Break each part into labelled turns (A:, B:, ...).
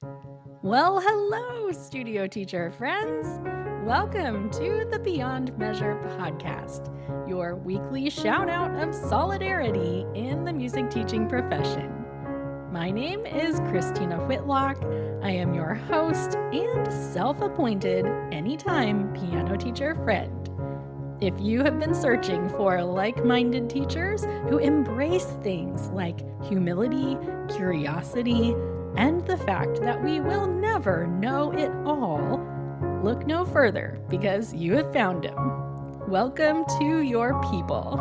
A: Well, hello, studio teacher friends. Welcome to the Beyond Measure podcast, your weekly shout out of solidarity in the music teaching profession. My name is Christina Whitlock. I am your host and self appointed anytime piano teacher friend. If you have been searching for like minded teachers who embrace things like humility, curiosity, and the fact that we will never know it all, look no further because you have found him. Welcome to your people.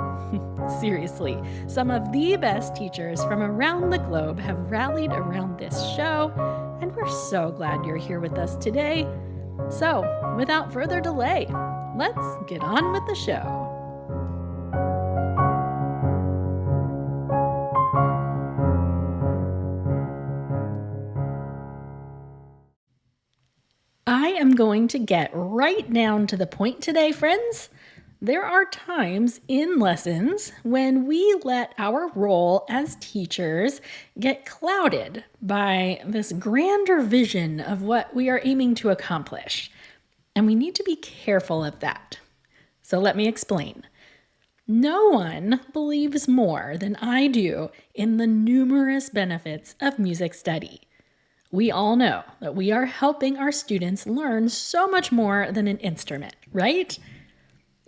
A: Seriously, some of the best teachers from around the globe have rallied around this show, and we're so glad you're here with us today. So, without further delay, let's get on with the show. I am going to get right down to the point today, friends. There are times in lessons when we let our role as teachers get clouded by this grander vision of what we are aiming to accomplish. And we need to be careful of that. So let me explain. No one believes more than I do in the numerous benefits of music study. We all know that we are helping our students learn so much more than an instrument, right?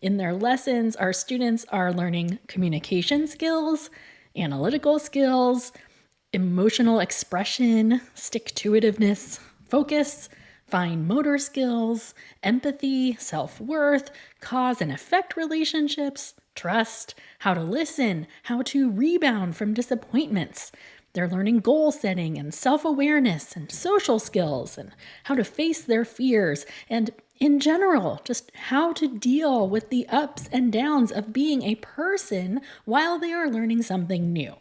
A: In their lessons, our students are learning communication skills, analytical skills, emotional expression, stick-to-itiveness, focus, fine motor skills, empathy, self-worth, cause and effect relationships, trust, how to listen, how to rebound from disappointments. They're learning goal setting and self-awareness and social skills and how to face their fears and, in general, just how to deal with the ups and downs of being a person while they are learning something new.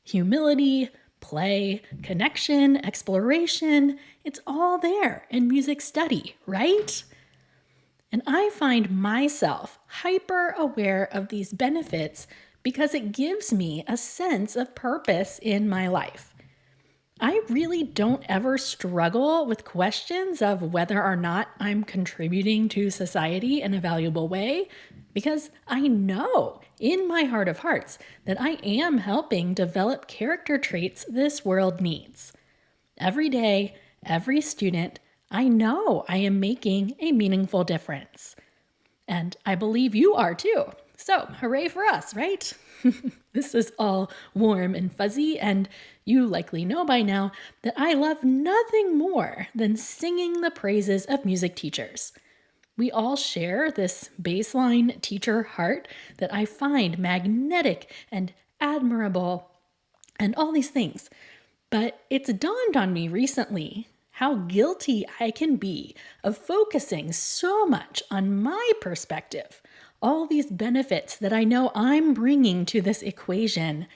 A: Humility, play, connection, exploration, it's all there in music study, right? And I find myself hyper aware of these benefits because it gives me a sense of purpose in my life. I really don't ever struggle with questions of whether or not I'm contributing to society in a valuable way because I know in my heart of hearts that I am helping develop character traits this world needs. Every day, every student, I know I am making a meaningful difference. And I believe you are too. So, hooray for us, right? This is all warm and fuzzy, and you likely know by now that I love nothing more than singing the praises of music teachers. We all share this baseline teacher heart that I find magnetic and admirable and all these things. But it's dawned on me recently how guilty I can be of focusing so much on my perspective, all these benefits that I know I'm bringing to this equation,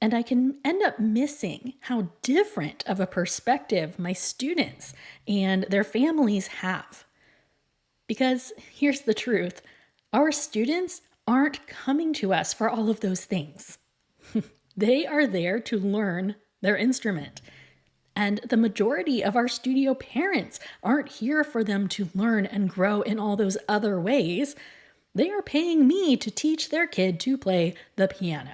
A: and I can end up missing how different of a perspective my students and their families have. Because here's the truth, our students aren't coming to us for all of those things. They are there to learn their instrument. And the majority of our studio parents aren't here for them to learn and grow in all those other ways. They are paying me to teach their kid to play the piano.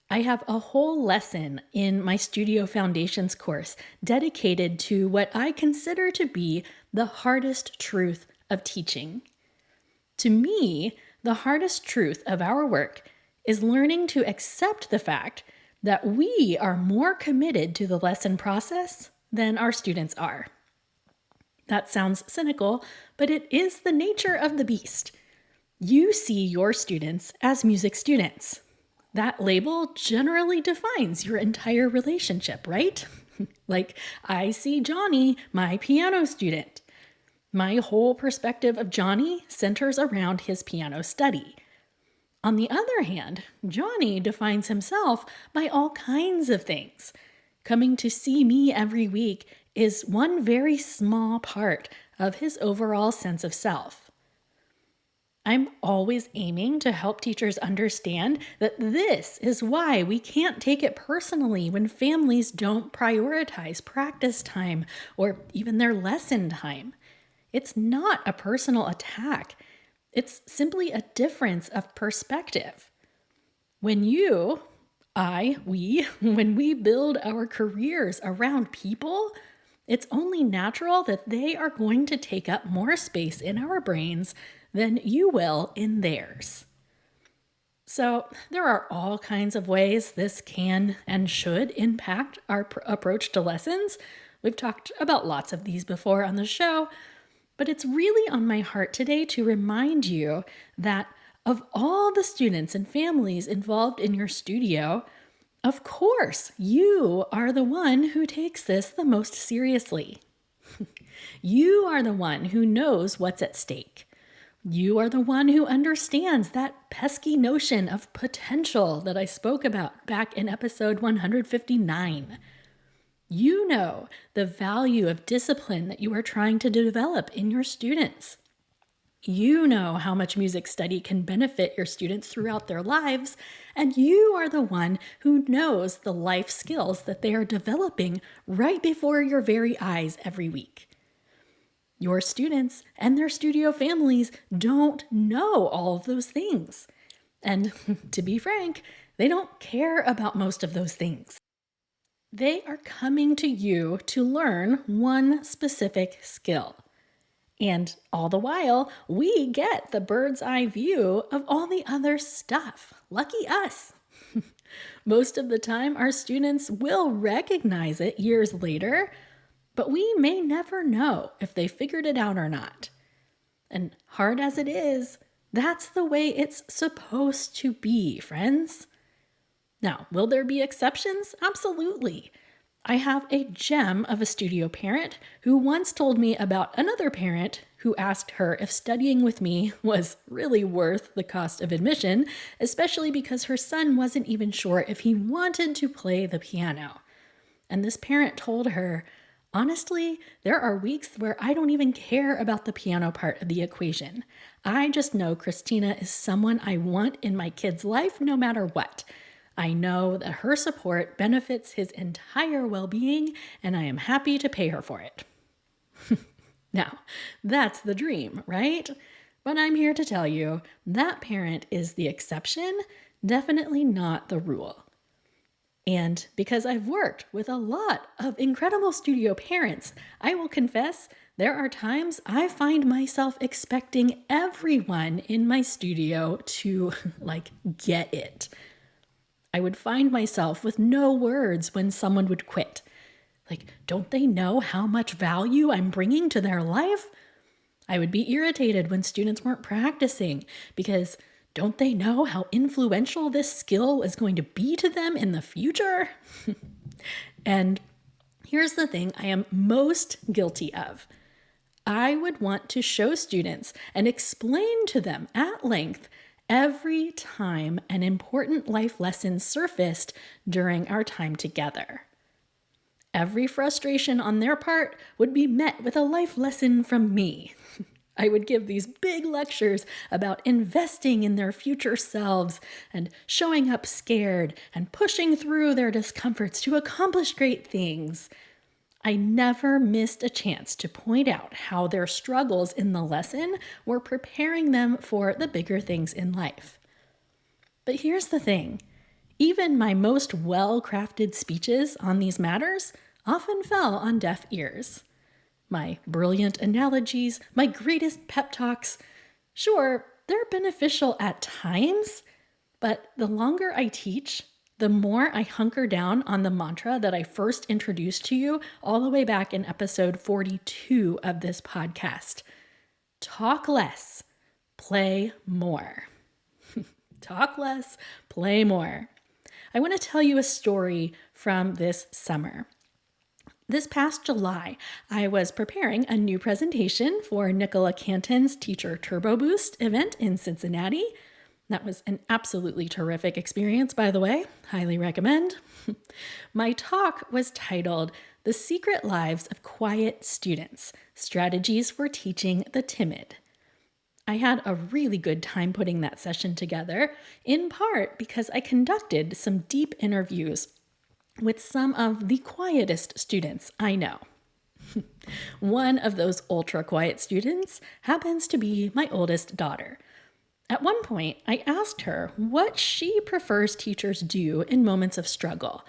A: I have a whole lesson in my Studio Foundations course dedicated to what I consider to be the hardest truth of teaching. To me, the hardest truth of our work is learning to accept the fact that we are more committed to the lesson process than our students are. That sounds cynical, but it is the nature of the beast. You see your students as music students. That label generally defines your entire relationship, right? Like, I see Johnny, my piano student. My whole perspective of Johnny centers around his piano study. On the other hand, Johnny defines himself by all kinds of things. Coming to see me every week is one very small part of his overall sense of self. I'm always aiming to help teachers understand that this is why we can't take it personally when families don't prioritize practice time or even their lesson time. It's not a personal attack, it's simply a difference of perspective. When when we build our careers around people, it's only natural that they are going to take up more space in our brains than you will in theirs. So, there are all kinds of ways this can and should impact our approach to lessons. We've talked about lots of these before on the show, but it's really on my heart today to remind you that of all the students and families involved in your studio, of course, you are the one who takes this the most seriously. You are the one who knows what's at stake. You are the one who understands that pesky notion of potential that I spoke about back in episode 159. You know the value of discipline that you are trying to develop in your students. You know how much music study can benefit your students throughout their lives, and you are the one who knows the life skills that they are developing right before your very eyes every week. Your students and their studio families don't know all of those things. And to be frank, they don't care about most of those things. They are coming to you to learn one specific skill. And all the while, we get the bird's eye view of all the other stuff. Lucky us. Most of the time, our students will recognize it years later, but we may never know if they figured it out or not. And hard as it is, that's the way it's supposed to be, friends. Now, will there be exceptions? Absolutely. I have a gem of a studio parent who once told me about another parent who asked her if studying with me was really worth the cost of admission, especially because her son wasn't even sure if he wanted to play the piano. And this parent told her, honestly, there are weeks where I don't even care about the piano part of the equation. I just know Christina is someone I want in my kid's life no matter what. I know that her support benefits his entire well-being, and I am happy to pay her for it. Now, that's the dream, right? But I'm here to tell you that parent is the exception, definitely not the rule. And because I've worked with a lot of incredible studio parents, I will confess there are times I find myself expecting everyone in my studio to, get it. I would find myself with no words when someone would quit. Don't they know how much value I'm bringing to their life? I would be irritated when students weren't practicing because don't they know how influential this skill is going to be to them in the future? And here's the thing I am most guilty of. I would want to show students and explain to them at length every time an important life lesson surfaced during our time together. Every frustration on their part would be met with a life lesson from me. I would give these big lectures about investing in their future selves and showing up scared and pushing through their discomforts to accomplish great things. I never missed a chance to point out how their struggles in the lesson were preparing them for the bigger things in life. But here's the thing. Even my most well-crafted speeches on these matters often fell on deaf ears. My brilliant analogies, my greatest pep talks, sure, they're beneficial at times, but the longer I teach, the more I hunker down on the mantra that I first introduced to you all the way back in episode 42 of this podcast. Talk less, play more. Talk less, play more. I want to tell you a story from this summer. This past July, I was preparing a new presentation for Nicola Canton's Teacher Turbo Boost event in Cincinnati. That was an absolutely terrific experience, by the way. Highly recommend. My talk was titled The Secret Lives of Quiet Students: Strategies for Teaching the Timid. I had a really good time putting that session together, in part because I conducted some deep interviews with some of the quietest students I know. One of those ultra quiet students happens to be my oldest daughter. At one point, I asked her what she prefers teachers do in moments of struggle,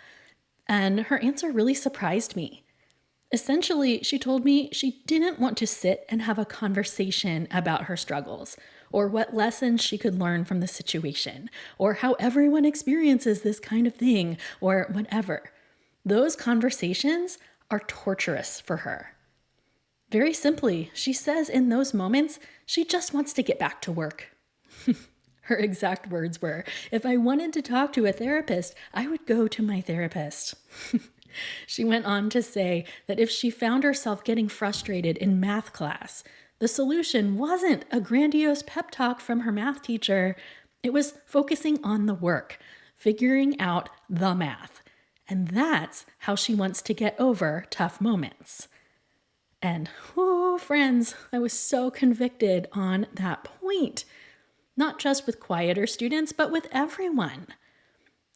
A: and her answer really surprised me. Essentially, she told me she didn't want to sit and have a conversation about her struggles, or what lessons she could learn from the situation, or how everyone experiences this kind of thing, or whatever. Those conversations are torturous for her. Very simply, she says in those moments, she just wants to get back to work. Her exact words were, "If I wanted to talk to a therapist, I would go to my therapist." She went on to say that if she found herself getting frustrated in math class, the solution wasn't a grandiose pep talk from her math teacher. It was focusing on the work, figuring out the math. And that's how she wants to get over tough moments. And, friends, I was so convicted on that point. Not just with quieter students, but with everyone.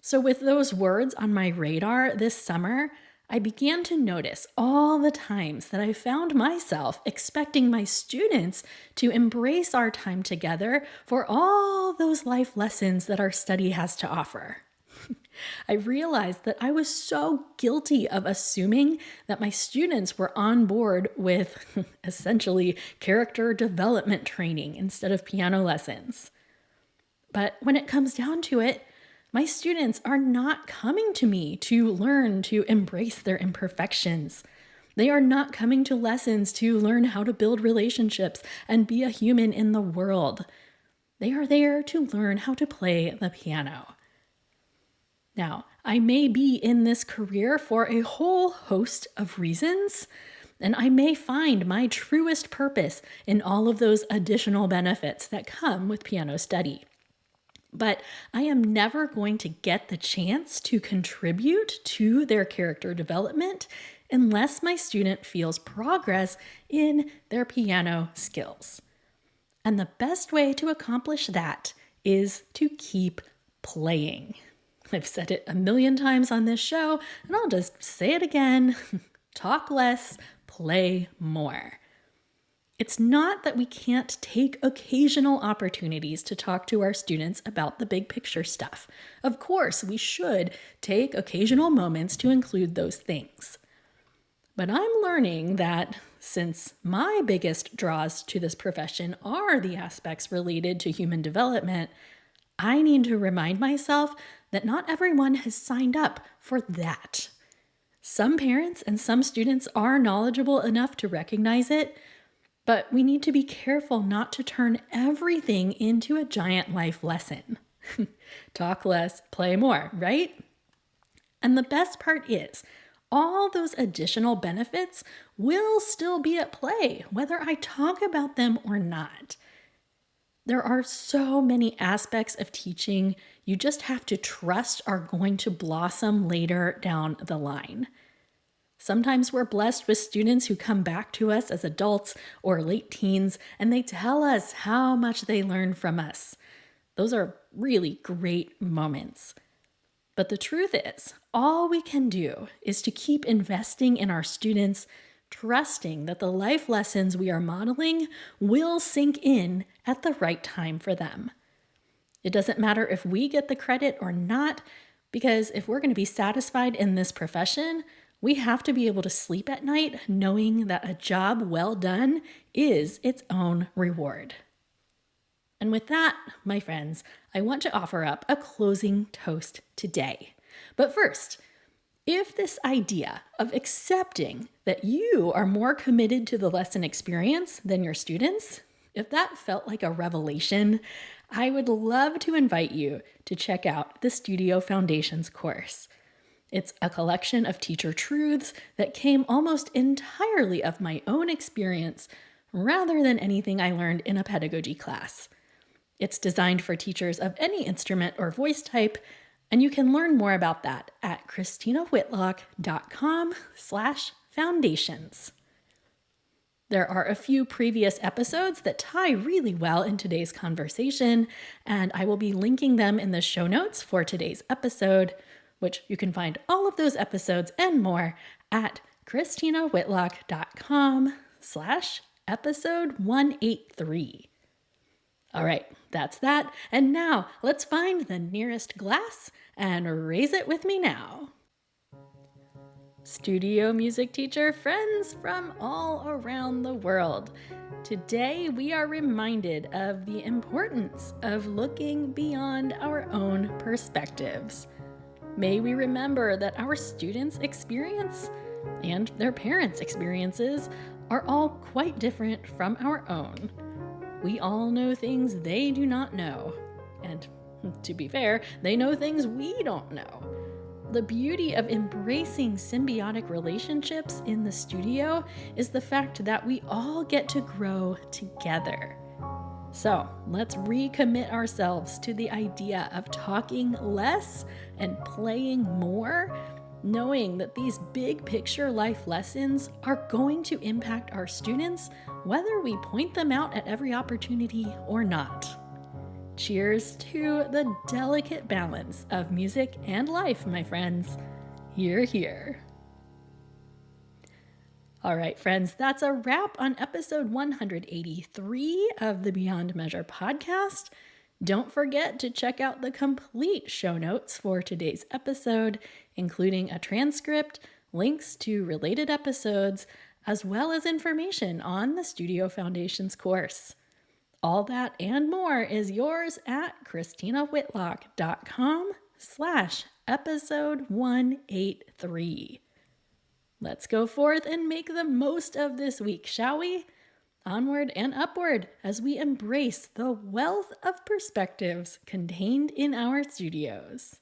A: So with those words on my radar this summer, I began to notice all the times that I found myself expecting my students to embrace our time together for all those life lessons that our study has to offer. I realized that I was so guilty of assuming that my students were on board with essentially character development training instead of piano lessons. But when it comes down to it, my students are not coming to me to learn to embrace their imperfections. They are not coming to lessons to learn how to build relationships and be a human in the world. They are there to learn how to play the piano. Now, I may be in this career for a whole host of reasons, and I may find my truest purpose in all of those additional benefits that come with piano study. But I am never going to get the chance to contribute to their character development unless my student feels progress in their piano skills. And the best way to accomplish that is to keep playing. I've said it a million times on this show, and I'll just say it again. Talk less, play more. It's not that we can't take occasional opportunities to talk to our students about the big picture stuff. Of course, we should take occasional moments to include those things. But I'm learning that since my biggest draws to this profession are the aspects related to human development, I need to remind myself that not everyone has signed up for that. Some parents and some students are knowledgeable enough to recognize it, but we need to be careful not to turn everything into a giant life lesson. Talk less, play more, right? And the best part is, all those additional benefits will still be at play, whether I talk about them or not. There are so many aspects of teaching you just have to trust are going to blossom later down the line. Sometimes we're blessed with students who come back to us as adults or late teens, and they tell us how much they learned from us. Those are really great moments. But the truth is, all we can do is to keep investing in our students, trusting that the life lessons we are modeling will sink in at the right time for them. It doesn't matter if we get the credit or not, because if we're going to be satisfied in this profession, we have to be able to sleep at night knowing that a job well done is its own reward. And with that, my friends, I want to offer up a closing toast today. But first, if this idea of accepting that you are more committed to the lesson experience than your students, if that felt like a revelation, I would love to invite you to check out the Studio Foundations course. It's a collection of teacher truths that came almost entirely of my own experience rather than anything I learned in a pedagogy class. It's designed for teachers of any instrument or voice type, and you can learn more about that at christinawhitlock.com/foundations. There are a few previous episodes that tie really well in today's conversation, and I will be linking them in the show notes for today's episode, which you can find all of those episodes and more at christinawhitlock.com/episode 183. All right, that's that. And now let's find the nearest glass and raise it with me now. Studio music teacher friends from all around the world. Today we are reminded of the importance of looking beyond our own perspectives. May we remember that our students' experience and their parents' experiences are all quite different from our own. We all know things they do not know. And to be fair, they know things we don't know. The beauty of embracing symbiotic relationships in the studio is the fact that we all get to grow together. So let's recommit ourselves to the idea of talking less and playing more, knowing that these big picture life lessons are going to impact our students, whether we point them out at every opportunity or not. Cheers to the delicate balance of music and life, my friends. Hear, hear. All right, friends, that's a wrap on episode 183 of the Beyond Measure podcast. Don't forget to check out the complete show notes for today's episode, including a transcript, links to related episodes, as well as information on the Studio Foundations course. All that and more is yours at christinawhitlock.com/episode 183. Let's go forth and make the most of this week, shall we? Onward and upward as we embrace the wealth of perspectives contained in our studios.